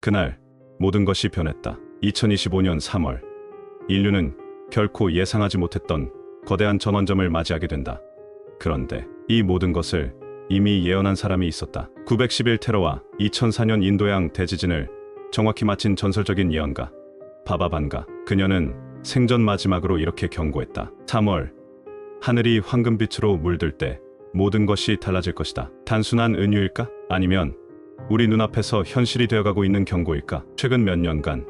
그날 모든 것이 변했다. 2025년 3월 인류는 결코 예상하지 못했던 거대한 전원점을 맞이하게 된다. 그런데 이 모든 것을 이미 예언한 사람이 있었다. 911 테러와 2004년 인도양 대지진을 정확히 맞힌 전설적인 예언가 바바 반가. 그녀는 생전 마지막으로 이렇게 경고했다. 3월 하늘이 황금빛으로 물들 때 모든 것이 달라질 것이다. 단순한 은유일까? 아니면 우리 눈앞에서 현실이 되어가고 있는 경고일까? 최근 몇 년간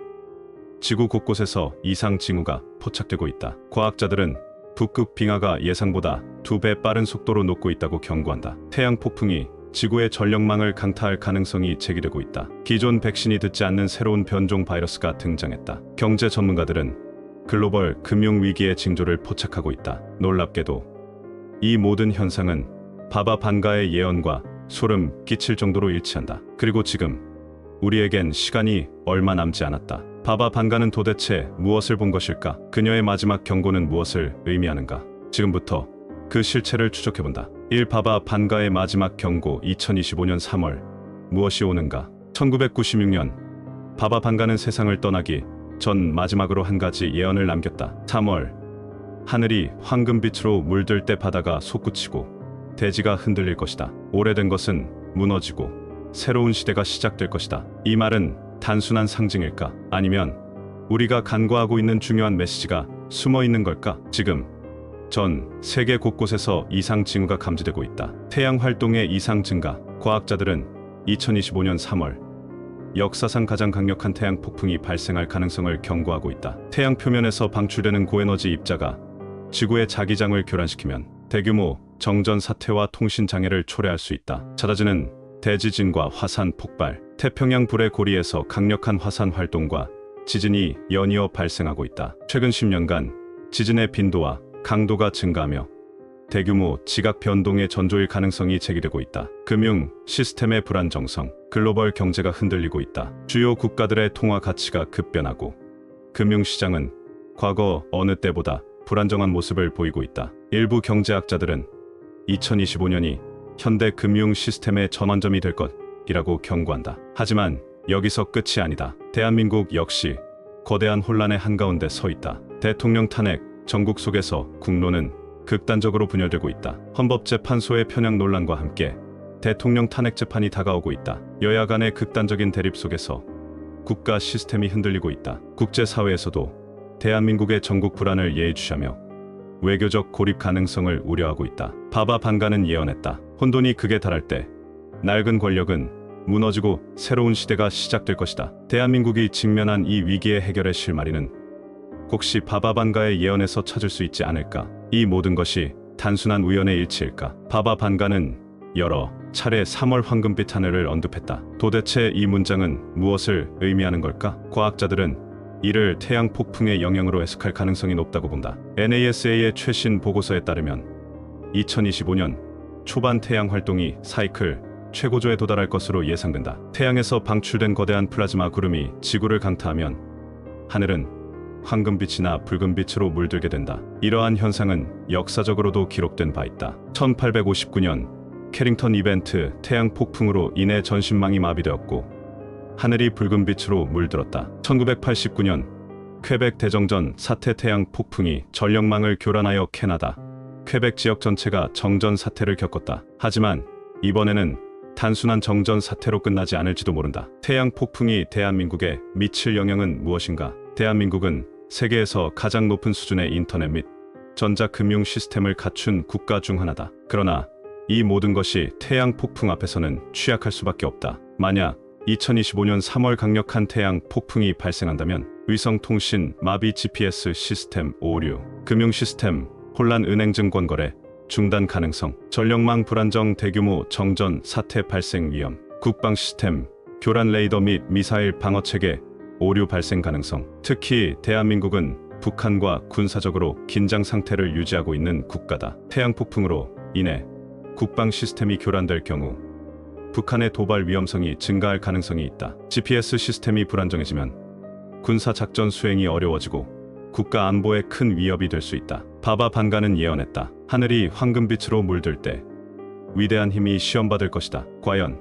지구 곳곳에서 이상 징후가 포착되고 있다. 과학자들은 북극 빙하가 예상보다 2배 빠른 속도로 녹고 있다고 경고한다. 태양 폭풍이 지구의 전력망을 강타할 가능성이 제기되고 있다. 기존 백신이 듣지 않는 새로운 변종 바이러스가 등장했다. 경제 전문가들은 글로벌 금융 위기의 징조를 포착하고 있다. 놀랍게도 이 모든 현상은 바바 반가의 예언과 소름 끼칠 정도로 일치한다. 그리고 지금 우리에겐 시간이 얼마 남지 않았다. 바바 반가는 도대체 무엇을 본 것일까? 그녀의 마지막 경고는 무엇을 의미하는가? 지금부터 그 실체를 추적해본다. 1. 바바 반가의 마지막 경고. 2025년 3월 무엇이 오는가? 1996년 바바 반가는 세상을 떠나기 전 마지막으로 한 가지 예언을 남겼다. 3월 하늘이 황금빛으로 물들 때 바다가 솟구치고 대지가 흔들릴 것이다. 오래된 것은 무너지고 새로운 시대가 시작될 것이다. 이 말은 단순한 상징일까? 아니면 우리가 간과하고 있는 중요한 메시지가 숨어 있는 걸까? 지금 전 세계 곳곳에서 이상 징후가 감지되고 있다. 태양 활동의 이상 증가. 과학자들은 2025년 3월 역사상 가장 강력한 태양 폭풍이 발생할 가능성을 경고하고 있다. 태양 표면에서 방출되는 고에너지 입자가 지구의 자기장을 교란시키면 대규모 정전 사태와 통신 장애를 초래할 수 있다. 잦아지는 대지진과 화산 폭발. 태평양 불의 고리에서 강력한 화산 활동과 지진이 연이어 발생하고 있다. 최근 10년간 지진의 빈도와 강도가 증가하며 대규모 지각 변동의 전조일 가능성이 제기되고 있다. 금융 시스템의 불안정성. 글로벌 경제가 흔들리고 있다. 주요 국가들의 통화 가치가 급변하고 금융시장은 과거 어느 때보다 불안정한 모습을 보이고 있다. 일부 경제학자들은 2025년이 현대 금융 시스템의 전환점이 될 것이라고 경고한다. 하지만 여기서 끝이 아니다. 대한민국 역시 거대한 혼란의 한가운데 서 있다. 대통령 탄핵 전국 속에서 국론은 극단적으로 분열되고 있다. 헌법재판소의 편향 논란과 함께 대통령 탄핵 재판이 다가오고 있다. 여야 간의 극단적인 대립 속에서 국가 시스템이 흔들리고 있다. 국제사회에서도 대한민국의 전국 불안을 예의주시하며 외교적 고립 가능성을 우려하고 있다. 바바 반가는 예언했다. 혼돈이 극에 달할 때 낡은 권력은 무너지고 새로운 시대가 시작될 것이다. 대한민국이 직면한 이 위기의 해결의 실마리는 혹시 바바 반가의 예언에서 찾을 수 있지 않을까? 이 모든 것이 단순한 우연의 일치일까? 바바 반가는 여러 차례 3월 황금빛 하늘을 언급했다. 도대체 이 문장은 무엇을 의미하는 걸까? 과학자들은 이를 태양 폭풍의 영향으로 해석할 가능성이 높다고 본다. NASA의 최신 보고서에 따르면 2025년 초반 태양 활동이 사이클 최고조에 도달할 것으로 예상된다. 태양에서 방출된 거대한 플라즈마 구름이 지구를 강타하면 하늘은 황금빛이나 붉은빛으로 물들게 된다. 이러한 현상은 역사적으로도 기록된 바 있다. 1859년 캐링턴 이벤트 태양 폭풍으로 인해 전신망이 마비되었고 하늘이 붉은빛으로 물들었다. 1989년 퀘벡 대정전 사태 태양 폭풍이 전력망을 교란하여 캐나다, 퀘벡 지역 전체가 정전 사태를 겪었다. 하지만 이번에는 단순한 정전 사태로 끝나지 않을지도 모른다. 태양 폭풍이 대한민국에 미칠 영향은 무엇인가? 대한민국은 세계에서 가장 높은 수준의 인터넷 및 전자금융 시스템을 갖춘 국가 중 하나다. 그러나 이 모든 것이 태양 폭풍 앞에서는 취약할 수밖에 없다. 만약 2025년 3월 강력한 태양 폭풍이 발생한다면 위성통신 마비, GPS 시스템 오류, 금융 시스템 혼란, 은행 증권 거래 중단 가능성, 전력망 불안정, 대규모 정전 사태 발생 위험, 국방 시스템 교란, 레이더 및 미사일 방어 체계 오류 발생 가능성. 특히 대한민국은 북한과 군사적으로 긴장 상태를 유지하고 있는 국가다. 태양 폭풍으로 인해 국방 시스템이 교란될 경우 북한의 도발 위험성이 증가할 가능성이 있다. GPS 시스템이 불안정해지면 군사 작전 수행이 어려워지고 국가 안보에 큰 위협이 될 수 있다. 바바 반가는 예언했다. 하늘이 황금빛으로 물들 때 위대한 힘이 시험받을 것이다. 과연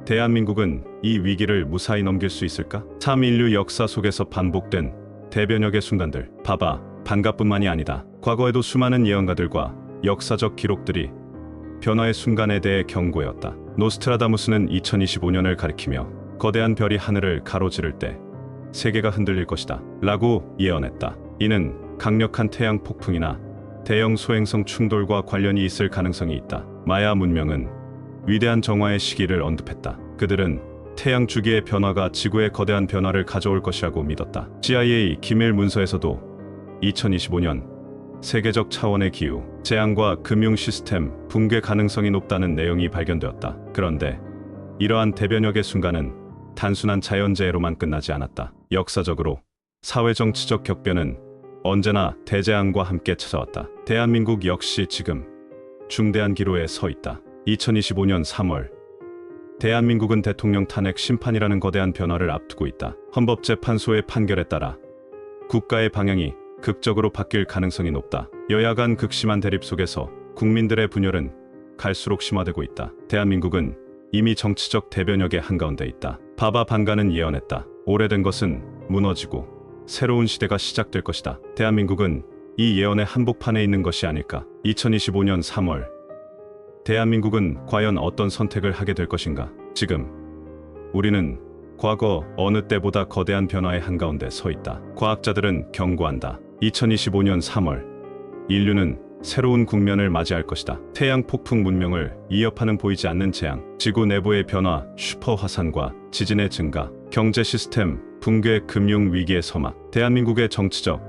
대한민국은 이 위기를 무사히 넘길 수 있을까? 참 인류 역사 속에서 반복된 대변혁의 순간들. 봐봐, 반가뿐만이 아니다. 과거에도 수많은 예언가들과 역사적 기록들이 변화의 순간에 대해 경고해왔다. 노스트라다무스는 2025년을 가리키며 거대한 별이 하늘을 가로지를 때 세계가 흔들릴 것이다 라고 예언했다. 이는 강력한 태양 폭풍이나 대형 소행성 충돌과 관련이 있을 가능성이 있다. 마야 문명은 위대한 정화의 시기를 언급했다. 그들은 태양 주기의 변화가 지구의 거대한 변화를 가져올 것이라고 믿었다. CIA 기밀 문서에서도 2025년 세계적 차원의 기후, 재앙과 금융 시스템 붕괴 가능성이 높다는 내용이 발견되었다. 그런데 이러한 대변혁의 순간은 단순한 자연재해로만 끝나지 않았다. 역사적으로 사회정치적 격변은 언제나 대재앙과 함께 찾아왔다. 대한민국 역시 지금 중대한 기로에 서 있다. 2025년 3월 대한민국은 대통령 탄핵 심판이라는 거대한 변화를 앞두고 있다. 헌법재판소의 판결에 따라 국가의 방향이 극적으로 바뀔 가능성이 높다. 여야 간 극심한 대립 속에서 국민들의 분열은 갈수록 심화되고 있다. 대한민국은 이미 정치적 대변혁의 한가운데 있다. 바바 반가는 예언했다. 오래된 것은 무너지고 새로운 시대가 시작될 것이다. 대한민국은 이 예언의 한복판에 있는 것이 아닐까. 2025년 3월 대한민국은 과연 어떤 선택을 하게 될 것인가? 지금 우리는 과거 어느 때보다 거대한 변화의 한가운데 서 있다. 과학자들은 경고한다. 2025년 3월 인류는 새로운 국면을 맞이할 것이다. 태양 폭풍 문명을 위협하는 보이지 않는 재앙, 지구 내부의 변화, 슈퍼 화산과 지진의 증가, 경제 시스템 붕괴, 금융 위기의 서막, 대한민국의 정치적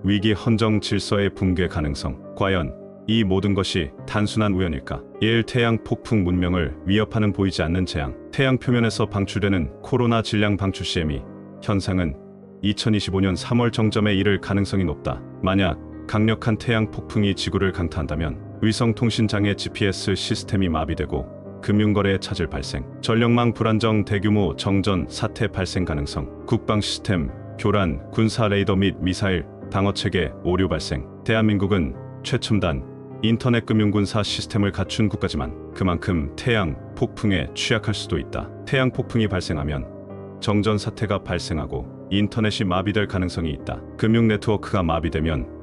위기, 헌정 질서의 붕괴 가능성. 과연 이 모든 것이 단순한 우연일까? 1. 태양 폭풍 문명을 위협하는 보이지 않는 재앙. 태양 표면에서 방출되는 코로나 질량 방출 CME 현상은 2025년 3월 정점에 이를 가능성이 높다. 만약 강력한 태양 폭풍이 지구를 강타한다면 위성통신 장애 GPS 시스템이 마비되고 금융거래에 차질 발생, 전력망 불안정, 대규모 정전 사태 발생 가능성, 국방 시스템 교란, 군사 레이더 및 미사일 방어체계 오류 발생. 대한민국은 최첨단 인터넷 금융군사 시스템을 갖춘 국가지만 그만큼 태양 폭풍에 취약할 수도 있다. 태양 폭풍이 발생하면 정전 사태가 발생하고 인터넷이 마비될 가능성이 있다. 금융 네트워크가 마비되면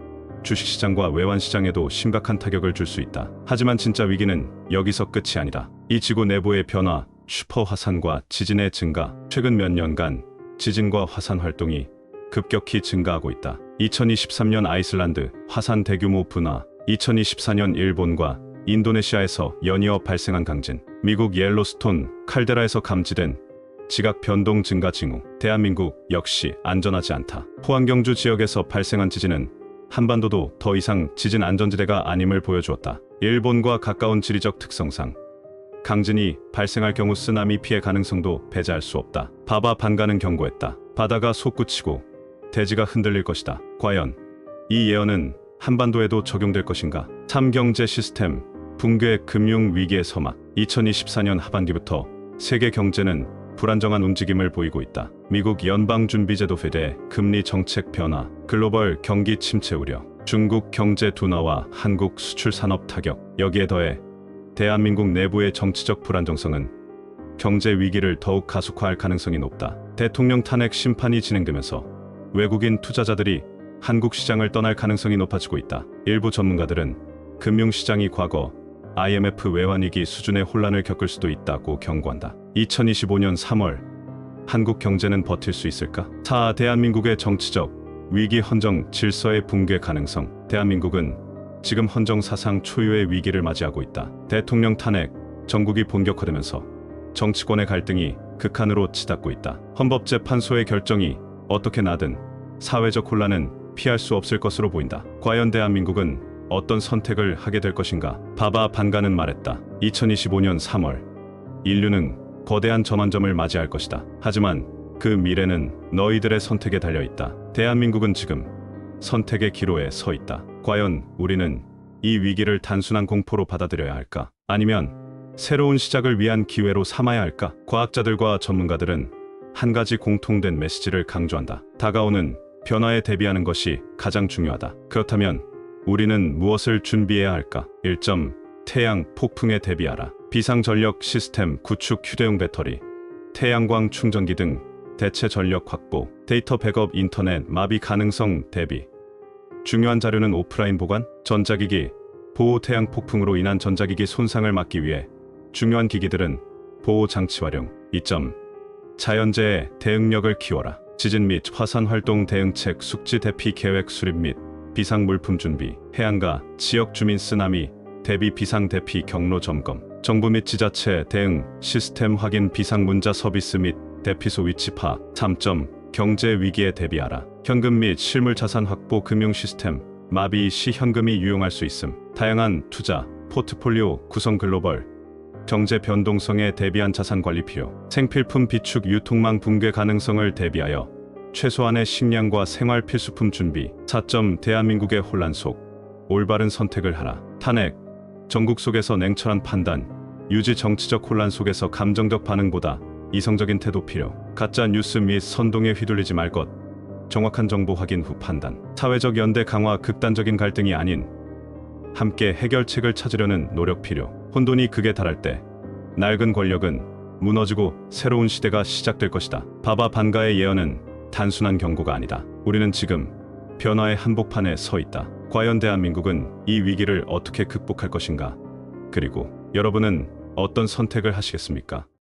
주식시장과 외환시장에도 심각한 타격을 줄 수 있다. 하지만 진짜 위기는 여기서 끝이 아니다. 이 지구 내부의 변화, 슈퍼 화산과 지진의 증가. 최근 몇 년간 지진과 화산 활동이 급격히 증가하고 있다. 2023년 아이슬란드 화산 대규모 분화, 2024년 일본과 인도네시아에서 연이어 발생한 강진, 미국 옐로스톤 칼데라에서 감지된 지각 변동 증가 징후. 대한민국 역시 안전하지 않다. 포항경주 지역에서 발생한 지진은 한반도도 더 이상 지진 안전지대가 아님을 보여주었다. 일본과 가까운 지리적 특성상 강진이 발생할 경우 쓰나미 피해 가능성도 배제할 수 없다. 바바 반가는 경고했다. 바다가 솟구치고 대지가 흔들릴 것이다. 과연 이 예언은 한반도에도 적용될 것인가? 3. 경제 시스템 붕괴, 금융 위기의 서막. 2024년 하반기부터 세계 경제는 불안정한 움직임을 보이고 있다. 미국 연방준비제도 페드의 금리 정책 변화, 글로벌 경기 침체 우려, 중국 경제 둔화와 한국 수출 산업 타격. 여기에 더해 대한민국 내부의 정치적 불안정성은 경제 위기를 더욱 가속화할 가능성이 높다. 대통령 탄핵 심판이 진행되면서 외국인 투자자들이 한국 시장을 떠날 가능성이 높아지고 있다. 일부 전문가들은 금융시장이 과거 IMF 외환위기 수준의 혼란을 겪을 수도 있다고 경고한다. 2025년 3월 한국 경제는 버틸 수 있을까? 4. 대한민국의 정치적 위기, 헌정 질서의 붕괴 가능성. 대한민국은 지금 헌정 사상 초유의 위기를 맞이하고 있다. 대통령 탄핵, 전국이 본격화되면서 정치권의 갈등이 극한으로 치닫고 있다. 헌법재판소의 결정이 어떻게 나든 사회적 혼란은 피할 수 없을 것으로 보인다. 과연 대한민국은 어떤 선택을 하게 될 것인가? 바바 반가는 말했다. 2025년 3월 인류는 거대한 전환점을 맞이할 것이다. 하지만 그 미래는 너희들의 선택에 달려있다. 대한민국은 지금 선택의 기로에 서 있다. 과연 우리는 이 위기를 단순한 공포로 받아들여야 할까? 아니면 새로운 시작을 위한 기회로 삼아야 할까? 과학자들과 전문가들은 한 가지 공통된 메시지를 강조한다. 다가오는 변화에 대비하는 것이 가장 중요하다. 그렇다면 우리는 무엇을 준비해야 할까? 1. 태양 폭풍에 대비하라. 비상전력 시스템 구축, 휴대용 배터리, 태양광 충전기 등 대체 전력 확보, 데이터 백업, 인터넷 마비 가능성 대비. 중요한 자료는 오프라인 보관, 전자기기, 보호, 태양 폭풍으로 인한 전자기기 손상을 막기 위해 중요한 기기들은 보호 장치 활용. 2점. 자연재해 대응력을 키워라. 지진 및 화산 활동 대응책, 숙지 대피 계획 수립 및 비상 물품 준비, 해안가 지역 주민 쓰나미 대비 비상 대피 경로 점검, 정부 및 지자체 대응 시스템 확인, 비상 문자 서비스 및 대피소 위치 파악. 3점. 경제 위기에 대비하라. 현금 및 실물 자산 확보, 금융 시스템 마비 시 현금이 유용할 수 있음. 다양한 투자 포트폴리오 구성, 글로벌 경제 변동성에 대비한 자산 관리 필요. 생필품 비축, 유통망 붕괴 가능성을 대비하여 최소한의 식량과 생활 필수품 준비. 4점. 대한민국의 혼란 속 올바른 선택을 하라. 탄핵 전국 속에서 냉철한 판단 유지, 정치적 혼란 속에서 감정적 반응보다 이성적인 태도 필요. 가짜 뉴스 및 선동에 휘둘리지 말 것. 정확한 정보 확인 후 판단. 사회적 연대 강화, 극단적인 갈등이 아닌 함께 해결책을 찾으려는 노력 필요. 혼돈이 극에 달할 때 낡은 권력은 무너지고 새로운 시대가 시작될 것이다. 바바 반가의 예언은 단순한 경고가 아니다. 우리는 지금 변화의 한복판에 서 있다. 과연 대한민국은 이 위기를 어떻게 극복할 것인가? 그리고 여러분은 어떤 선택을 하시겠습니까?